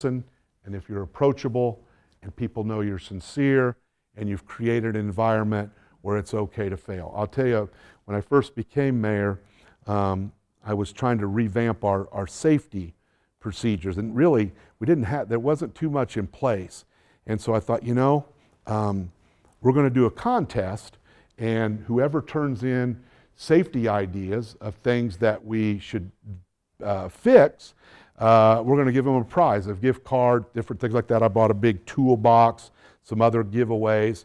and if you're approachable and people know you're sincere and you've created an environment where it's okay to fail. I'll tell you, when I first became mayor, I was trying to revamp our safety procedures, and really there wasn't too much in place. And so I thought, we're going to do a contest, and whoever turns in safety ideas of things that we should fix, we're going to give them a prize, a gift card, different things like that. I bought a big toolbox, some other giveaways,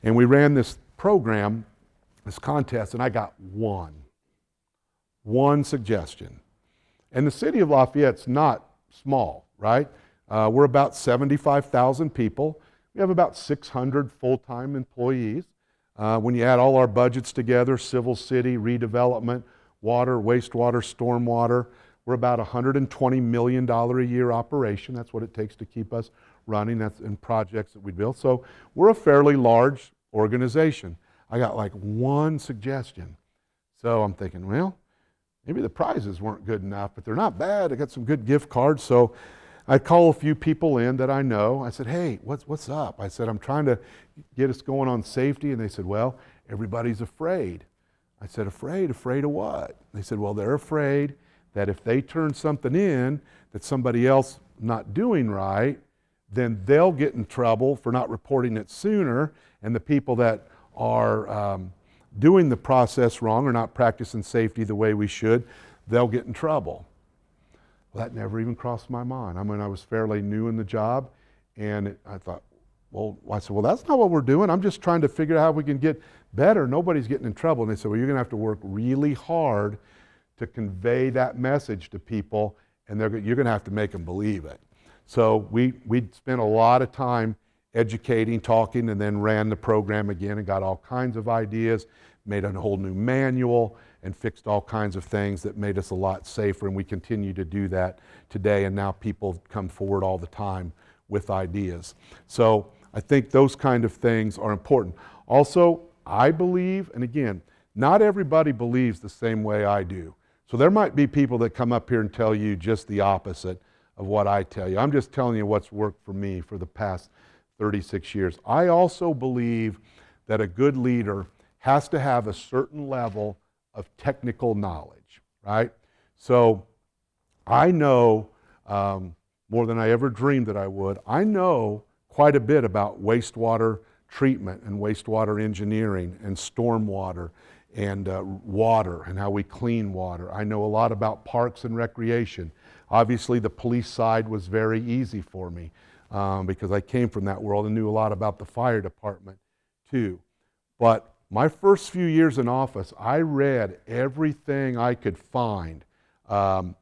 and we ran this program, this contest, and I got one suggestion. And the city of Lafayette's not small, right? We're about 75,000 people. We have about 600 full-time employees. When you add all our budgets together, civil city, redevelopment, water, wastewater, stormwater, we're about $120 million a year operation. That's what it takes to keep us running. That's in projects that we build. So we're a fairly large organization. I got like one suggestion. So I'm thinking, well, maybe the prizes weren't good enough, but they're not bad. I got some good gift cards. So I call a few people in that I know. I said, hey, what's up? I said, I'm trying to get us going on safety. And they said, well, everybody's afraid. I said, afraid? Afraid of what? They said, well, they're afraid that if they turn something in that somebody else not doing right, then they'll get in trouble for not reporting it sooner, and the people that are doing the process wrong or not practicing safety the way we should, they'll get in trouble. Well, that never even crossed my mind. I mean, I was fairly new in the job, and I thought, I said, well, that's not what we're doing. I'm just trying to figure out how we can get better. Nobody's getting in trouble. And they said, well, you're going to have to work really hard to convey that message to people, and you're going to have to make them believe it. So we spent a lot of time educating, talking, and then ran the program again and got all kinds of ideas, made a whole new manual, and fixed all kinds of things that made us a lot safer, and we continue to do that today, and now people come forward all the time with ideas. So I think those kind of things are important. Also, I believe, and again, not everybody believes the same way I do. So there might be people that come up here and tell you just the opposite of what I tell you. I'm just telling you what's worked for me for the past 36 years. I also believe that a good leader has to have a certain level of technical knowledge, right? So I know more than I ever dreamed that I would. I know quite a bit about wastewater treatment and wastewater engineering and stormwater and water and how we clean water. I know a lot about parks and recreation. Obviously, the police side was very easy for me because I came from that world and knew a lot about the fire department too. But my first few years in office, I read everything I could find on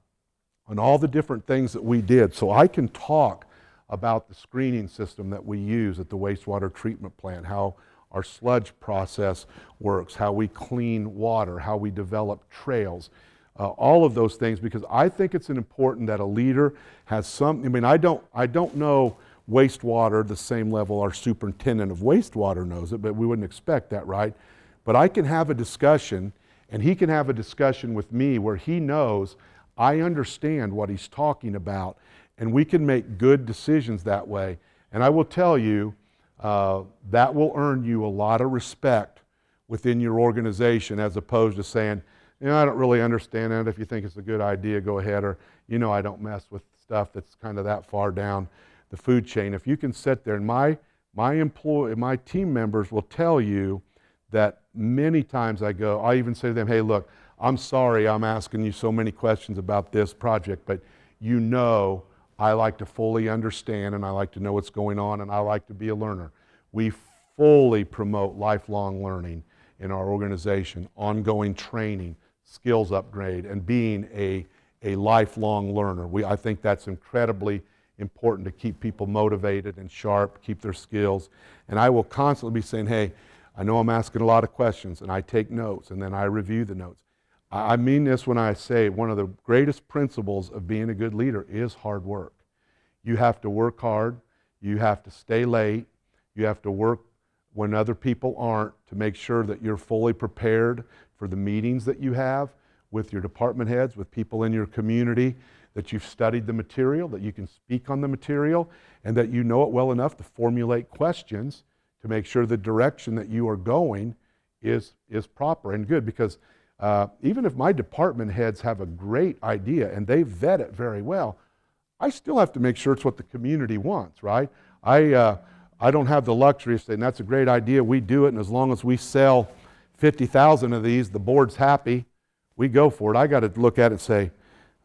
all the different things that we did. So I can talk about the screening system that we use at the wastewater treatment plant, how our sludge process works, how we clean water, how we develop trails, all of those things, because I think it's important that a leader has some, I mean, I don't know wastewater the same level our superintendent of wastewater knows it, but we wouldn't expect that, right? But I can have a discussion, and he can have a discussion with me where he knows I understand what he's talking about, and we can make good decisions that way. And I will tell you, that will earn you a lot of respect within your organization, as opposed to saying, I don't really understand it. If you think it's a good idea, go ahead. Or, I don't mess with stuff that's kind of that far down the food chain. If you can sit there, and my team members will tell you that many times I even say to them, hey, look, I'm sorry I'm asking you so many questions about this project, but I like to fully understand, and I like to know what's going on, and I like to be a learner. We fully promote lifelong learning in our organization, ongoing training, skills upgrade, and being a lifelong learner. I think that's incredibly important to keep people motivated and sharp, keep their skills. And I will constantly be saying, hey, I know I'm asking a lot of questions, and I take notes, and then I review the notes. I mean this when I say one of the greatest principles of being a good leader is hard work. You have to work hard. You have to stay late. You have to work when other people aren't to make sure that you're fully prepared for the meetings that you have with your department heads, with people in your community, that you've studied the material, that you can speak on the material, and that you know it well enough to formulate questions to make sure the direction that you are going is proper and good. Because even if my department heads have a great idea and they vet it very well, I still have to make sure it's what the community wants, right? I don't have the luxury of saying, that's a great idea, we do it, and as long as we sell 50,000 of these, the board's happy, we go for it. I got to look at it and say,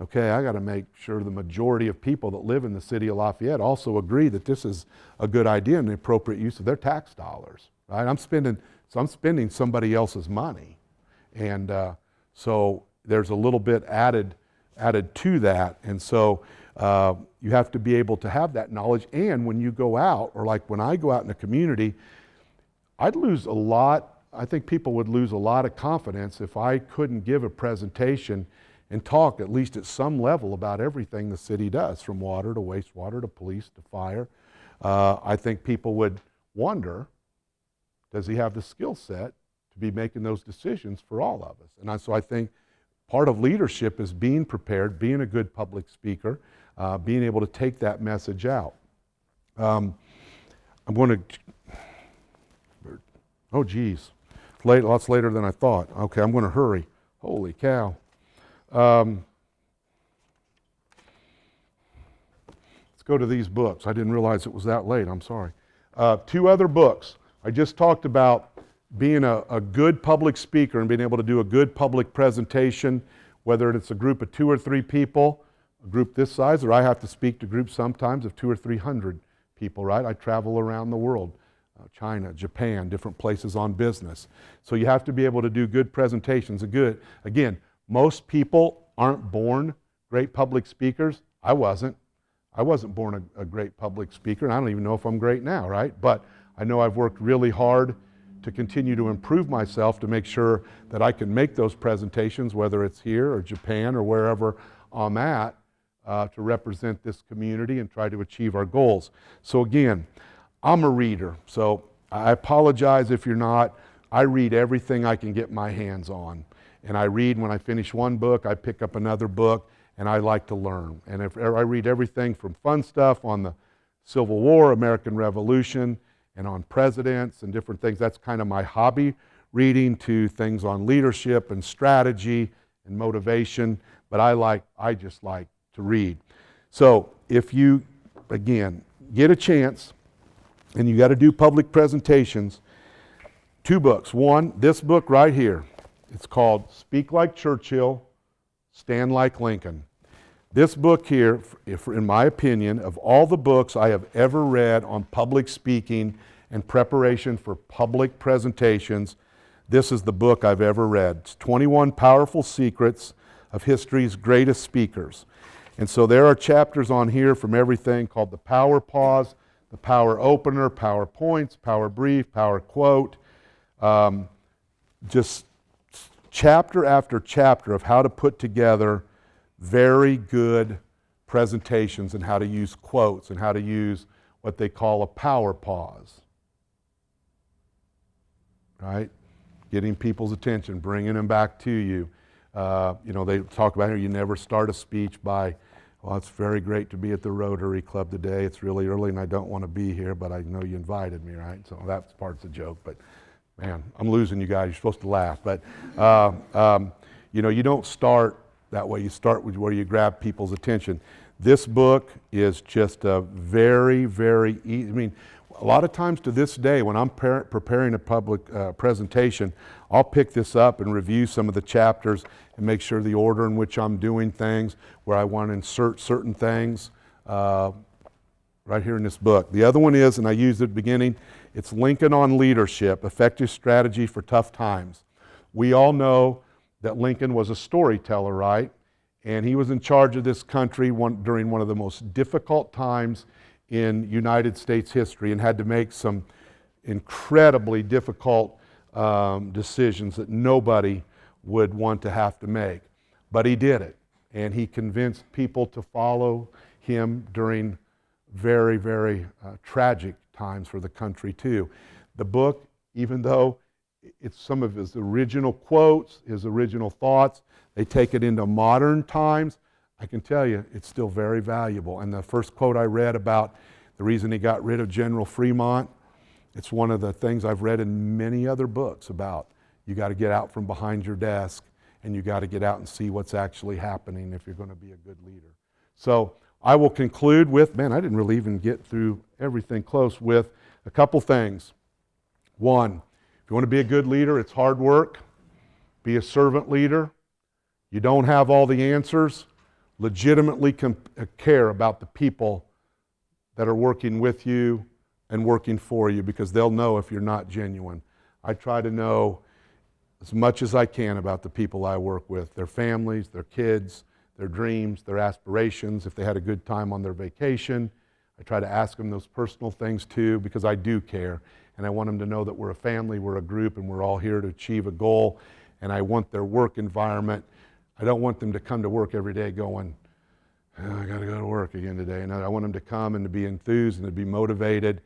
okay, I got to make sure the majority of people that live in the city of Lafayette also agree that this is a good idea and the appropriate use of their tax dollars, right? I'm spending somebody else's money. And so there's a little bit added to that. And so you have to be able to have that knowledge. And when you go out, or like when I go out in the community, I think people would lose a lot of confidence if I couldn't give a presentation and talk at least at some level about everything the city does, from water to wastewater to police to fire. I think people would wonder, does he have the skill set to be making those decisions for all of us? And so I think part of leadership is being prepared, being a good public speaker, being able to take that message out. I'm going to, oh geez, it's late, lots later than I thought. Okay, I'm going to hurry. Holy cow. Let's go to these books. I didn't realize it was that late, I'm sorry. 2 other books. I just talked about being a good public speaker and being able to do a good public presentation, whether it's a group of 2 or 3 people, a group this size, or I have to speak to groups sometimes of 200 or 300 people, right? I travel around the world, China, Japan, different places on business. So you have to be able to do good presentations. Again, most people aren't born great public speakers. I wasn't born a great public speaker, and I don't even know if I'm great now, right? But I know I've worked really hard to continue to improve myself to make sure that I can make those presentations, whether it's here or Japan or wherever I'm at, to represent this community and try to achieve our goals. So again, I'm a reader, so I apologize if you're not. I read everything I can get my hands on. And I read, when I finish one book, I pick up another book, and I like to learn. And if I read everything from fun stuff on the Civil War, American Revolution, and on presidents and different things. That's kind of my hobby reading, to things on leadership and strategy and motivation. But I just like to read. So if you, again, get a chance and you got to do public presentations, 2 books. One, this book right here. It's called Speak Like Churchill, Stand Like Lincoln. This book here, in my opinion, of all the books I have ever read on public speaking and preparation for public presentations, this is the book I've ever read. It's 21 Powerful Secrets of History's Greatest Speakers. And so there are chapters on here from everything called the Power Pause, the Power Opener, Power Points, Power Brief, Power Quote, just chapter after chapter of how to put together very good presentations and how to use quotes and how to use what they call a power pause. Right? Getting people's attention, bringing them back to you. They talk about here, you never start a speech by, well, it's very great to be at the Rotary Club today. It's really early and I don't want to be here, but I know you invited me, right? So that part's a joke, but man, I'm losing you guys. You're supposed to laugh. But, you don't start that way. You start with where you grab people's attention. This book is just a very, very easy. A lot of times to this day, when I'm preparing a public presentation, I'll pick this up and review some of the chapters and make sure the order in which I'm doing things, where I want to insert certain things, right here in this book. The other one is, and I used it at the beginning, it's Lincoln on Leadership, Effective Strategy for Tough Times. We all know that Lincoln was a storyteller, right? And he was in charge of this country during one of the most difficult times in United States history, and had to make some incredibly difficult decisions that nobody would want to have to make. But he did it, and he convinced people to follow him during very, very tragic times for the country too. The book, even though it's some of his original quotes, his original thoughts, they take it into modern times. I can tell you it's still very valuable. And the first quote I read about the reason he got rid of General Fremont, it's one of the things I've read in many other books about. You got to get out from behind your desk and you got to get out and see what's actually happening if you're going to be a good leader. So I will conclude with, man, I didn't really even get through everything close, with a couple things. One, if you want to be a good leader, it's hard work. Be a servant leader. You don't have all the answers. Legitimately care about the people that are working with you and working for you, because they'll know if you're not genuine. I try to know as much as I can about the people I work with, their families, their kids, their dreams, their aspirations, if they had a good time on their vacation. I try to ask them those personal things too, because I do care. And I want them to know that we're a family, we're a group, and we're all here to achieve a goal. And I want their work environment, I don't want them to come to work every day going, oh, I got to go to work again today. And I want them to come and to be enthused and to be motivated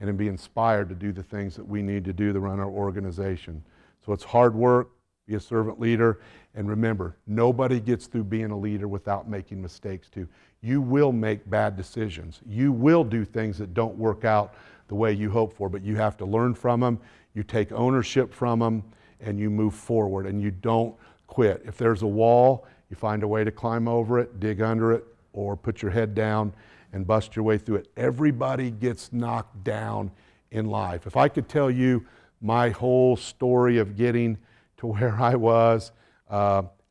and to be inspired to do the things that we need to do to run our organization. So it's hard work, be a servant leader, and remember, nobody gets through being a leader without making mistakes too. You will make bad decisions. You will do things that don't work out the way you hope for, but you have to learn from them, you take ownership from them, and you move forward, and you don't quit. If there's a wall, you find a way to climb over it, dig under it, or put your head down and bust your way through it. Everybody gets knocked down in life. If I could tell you my whole story of getting to where I was,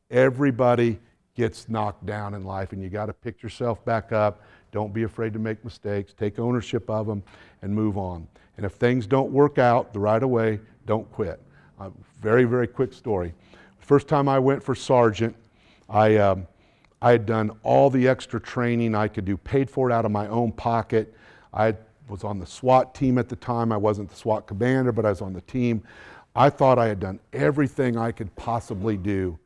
everybody gets knocked down in life, and you got to pick yourself back up. Don't be afraid to make mistakes. Take ownership of them and move on. And if things don't work out the right away, don't quit. Very, very quick story. First time I went for sergeant, I had done all the extra training I could do, paid for it out of my own pocket. I was on the SWAT team at the time. I wasn't the SWAT commander, but I was on the team. I thought I had done everything I could possibly do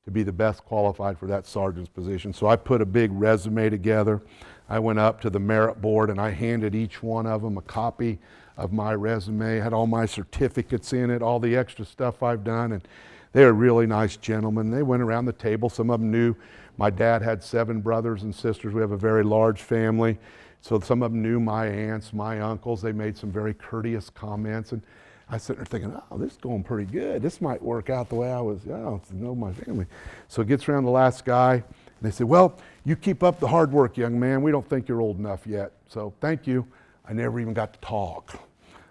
to be the best qualified for that sergeant's position. So I put a big resume together. I went up to the merit board and I handed each one of them a copy of my resume, had all my certificates in it, all the extra stuff I've done, and they were really nice gentlemen. They went around the table. Some of them knew my dad had 7 brothers and sisters. We have a very large family. So some of them knew my aunts, my uncles. They made some very courteous comments. And I was sitting there thinking, oh, this is going pretty good. This might work out the way I was, to know my family. So it gets around the last guy, and they said, well, you keep up the hard work, young man. We don't think you're old enough yet. So thank you. I never even got to talk.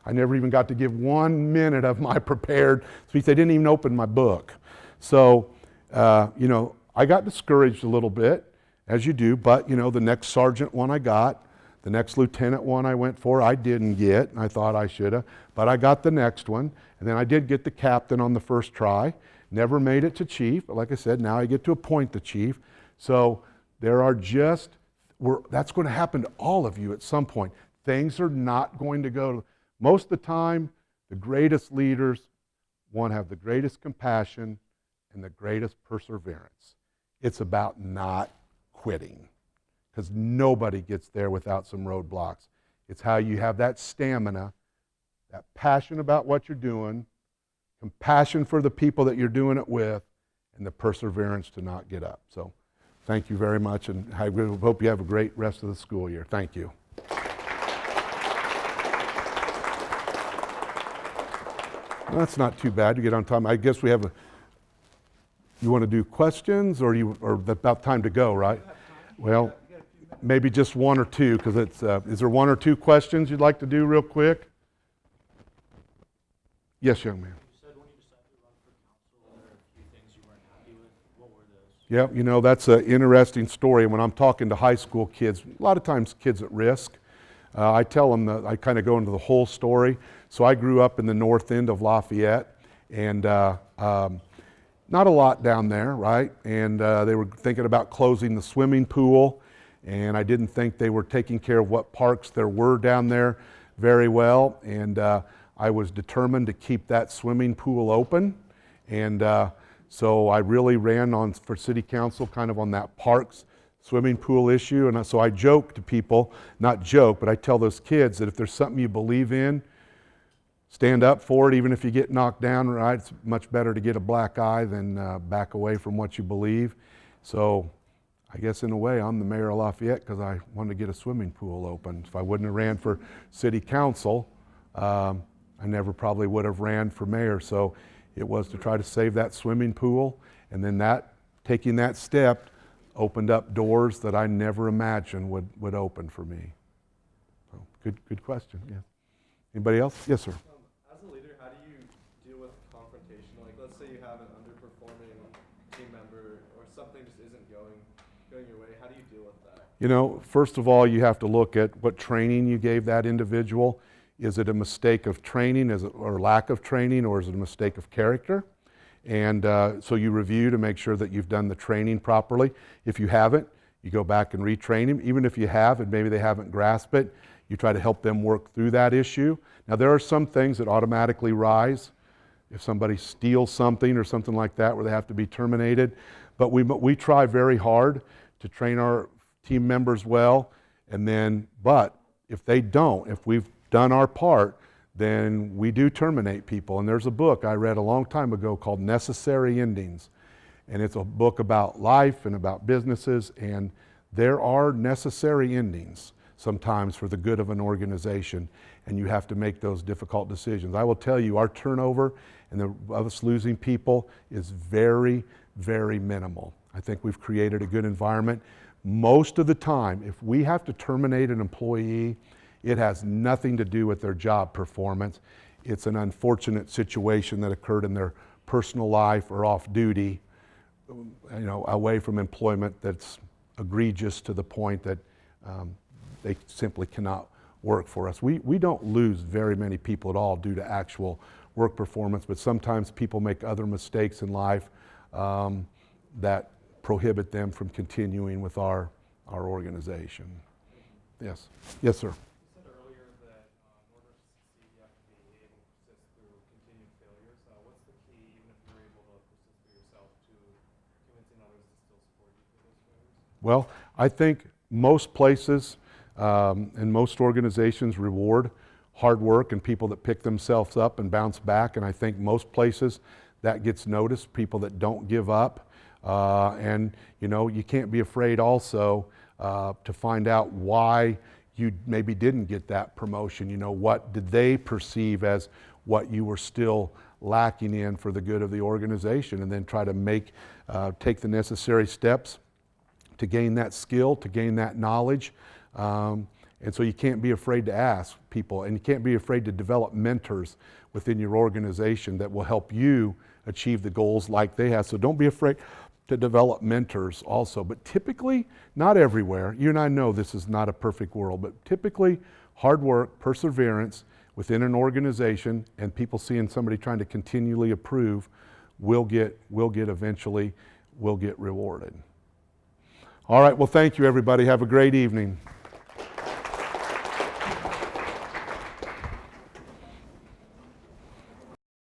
I never even got to give 1 minute of my prepared speech. They didn't even open my book. So, I got discouraged a little bit, as you do, but, the next sergeant one I got, the next lieutenant one I went for, I didn't get, and I thought I should have, but I got the next one, and then I did get the captain on the first try. Never made it to chief, but like I said, now I get to appoint the chief. So there are that's going to happen to all of you at some point. Things are not going to go, most of the time, the greatest leaders, one, have the greatest compassion and the greatest perseverance. It's about not quitting, because nobody gets there without some roadblocks. It's how you have that stamina, that passion about what you're doing, compassion for the people that you're doing it with, and the perseverance to not get up. So thank you very much, and I hope you have a great rest of the school year. Thank you. Well, that's not too bad to get on time. I guess we have you want to do questions, or about time to go, right? Well, maybe just 1 or 2, because is there 1 or 2 questions you'd like to do real quick? Yes, young man. You said when you decided to run for council, there were a few things you weren't happy with. What were those? Yeah, that's an interesting story. When I'm talking to high school kids, a lot of times kids at risk, I tell them that I kind of go into the whole story. So I grew up in the north end of Lafayette, and not a lot down there, right? And they were thinking about closing the swimming pool, and I didn't think they were taking care of what parks there were down there very well. And I was determined to keep that swimming pool open. And so I really ran for city council kind of on that parks swimming pool issue. And so I joke to people, not joke, but I tell those kids that if there's something you believe in, stand up for it, even if you get knocked down, right? It's much better to get a black eye than back away from what you believe. So I guess in a way I'm the mayor of Lafayette because I wanted to get a swimming pool open. If I wouldn't have ran for city council, I never probably would have ran for mayor. So it was to try to save that swimming pool, and then taking that step opened up doors that I never imagined would open for me. So, good question. Yeah. Anybody else? Yes, sir. As a leader, how do you deal with confrontation? Like, let's say you have an underperforming team member, or something just isn't going your way. How do you deal with that? You know, first of all, you have to look at what training you gave that individual. Is it a mistake of training, or lack of training, or is it a mistake of character? And so you review to make sure that you've done the training properly. If you haven't, you go back and retrain them. Even if you have, and maybe they haven't grasped it, you try to help them work through that issue. Now, there are some things that automatically rise. If somebody steals something or something like that where they have to be terminated. But we try very hard to train our team members well. But if they don't, if we've done our part, then we do terminate people. And there's a book I read a long time ago called Necessary Endings. And it's a book about life and about businesses, and there are necessary endings sometimes for the good of an organization, and you have to make those difficult decisions. I will tell you, our turnover and of us losing people is very, very minimal. I think we've created a good environment. Most of the time, if we have to terminate an employee, it has nothing to do with their job performance. It's an unfortunate situation that occurred in their personal life or off duty, away from employment, that's egregious to the point that they simply cannot work for us. We don't lose very many people at all due to actual work performance, but sometimes people make other mistakes in life that prohibit them from continuing with our organization. Yes. Yes, sir. Well, I think most places and most organizations reward hard work and people that pick themselves up and bounce back. And I think most places that gets noticed, people that don't give up. You can't be afraid also to find out why you maybe didn't get that promotion. What did they perceive as what you were still lacking in for the good of the organization, and then try to take the necessary steps to gain that skill, to gain that knowledge. And so you can't be afraid to ask people, and you can't be afraid to develop mentors within your organization that will help you achieve the goals like they have. So don't be afraid to develop mentors also. But typically, not everywhere, you and I know this is not a perfect world, but typically hard work, perseverance within an organization, and people seeing somebody trying to continually improve will get rewarded. All right, well, thank you, everybody. Have a great evening.